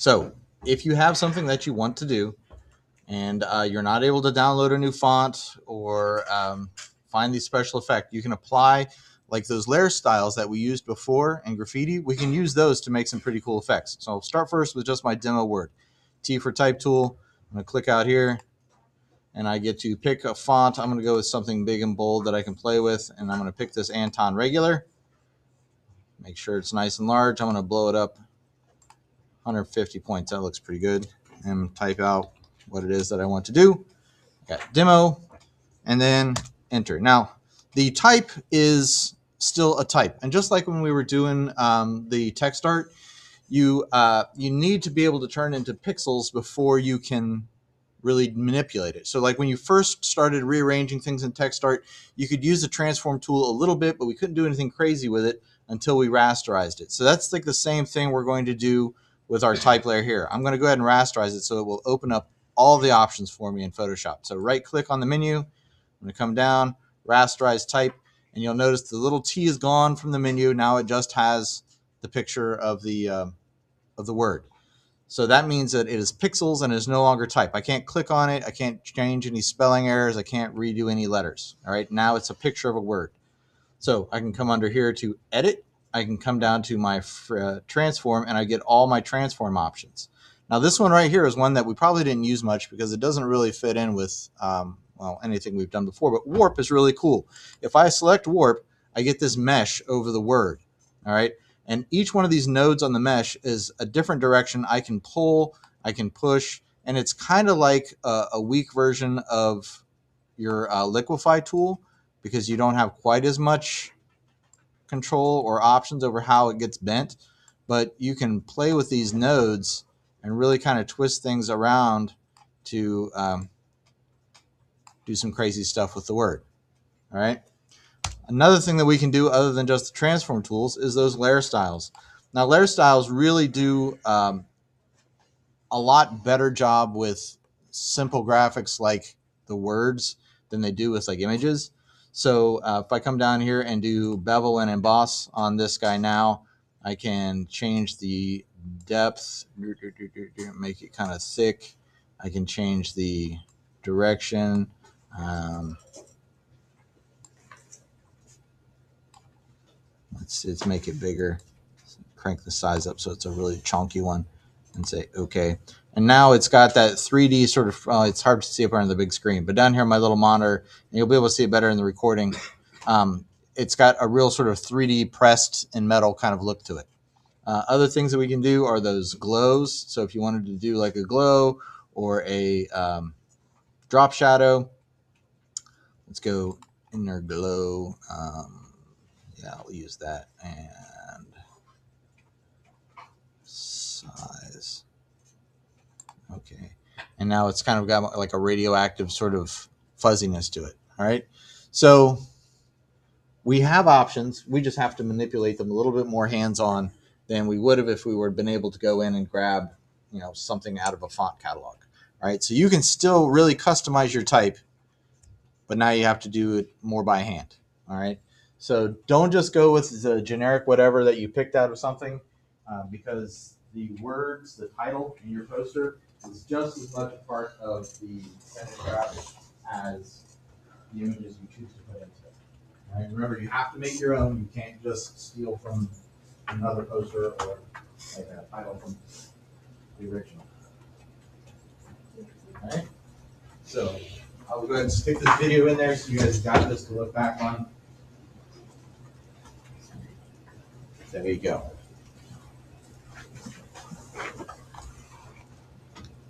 So if you have something that you want to do and you're not able to download a new font or find the special effect, you can apply like those layer styles that we used before in Graffiti. We can use those to make some pretty cool effects. So I'll start first with just my demo word. T for type tool. I'm going to click out here and I get to pick a font. I'm going to go with something big and bold that I can play with, and I'm going to pick this Anton Regular. Make sure it's nice and large. I'm going to blow it up 150 points. That looks pretty good. And type out what it is that I want to do. Got demo, and then enter. Now, the type is still a type. And just like when we were doing the text art, you need to be able to turn into pixels before you can really manipulate it. So like when you first started rearranging things in text art, you could use the transform tool a little bit, but we couldn't do anything crazy with it until we rasterized it. So that's like the same thing we're going to do with our type layer here. I'm going to go ahead and rasterize it so it will open up all the options for me in Photoshop. So right click on the menu, I'm going to come down, rasterize type, and you'll notice the little T is gone from the menu. Now it just has the picture of the word. So that means that it is pixels and is no longer type. I can't click on it. I can't change any spelling errors. I can't redo any letters. All right, now it's a picture of a word. So I can come under here to edit. I can come down to my transform, and I get all my transform options. Now this one right here is one that we probably didn't use much because it doesn't really fit in with well, anything we've done before, but warp is really cool. If I select warp, I get this mesh over the word. All right. And each one of these nodes on the mesh is a different direction. I can pull, I can push, and it's kind of like a weak version of your liquify tool because you don't have quite as much control or options over how it gets bent. But you can play with these nodes and really kind of twist things around to do some crazy stuff with the word. All right. Another thing that we can do other than just the transform tools is those layer styles. Now, layer styles really do a lot better job with simple graphics like the words than they do with like images. So if I come down here and do bevel and emboss on this guy now, I can change the depth, make it kind of thick. I can change the direction. Let's make it bigger, crank the size up so it's a really chunky one, and say okay. And now it's got that 3D sort of, it's hard to see up on the big screen, but down here on my little monitor, and you'll be able to see it better in the recording, it's got a real sort of 3D pressed in metal kind of look to it. Other things that we can do are those glows. So if you wanted to do like a glow or a drop shadow, let's go inner glow. Yeah, I'll use that, and size. Okay. And now it's kind of got like a radioactive sort of fuzziness to it. All right. So we have options. We just have to manipulate them a little bit more hands-on than we would have if we were been able to go in and grab, something out of a font catalog. All right. So you can still really customize your type, but now you have to do it more by hand. All right. So don't just go with the generic whatever that you picked out of something, because the words, the title in your poster is just as much a part of the finished graphic as the images you choose to put into it. All right. Remember, you have to make your own. You can't just steal from another poster or like a title from the original. All right. So I'll go ahead and stick this video in there so you guys got this to look back on. There you go.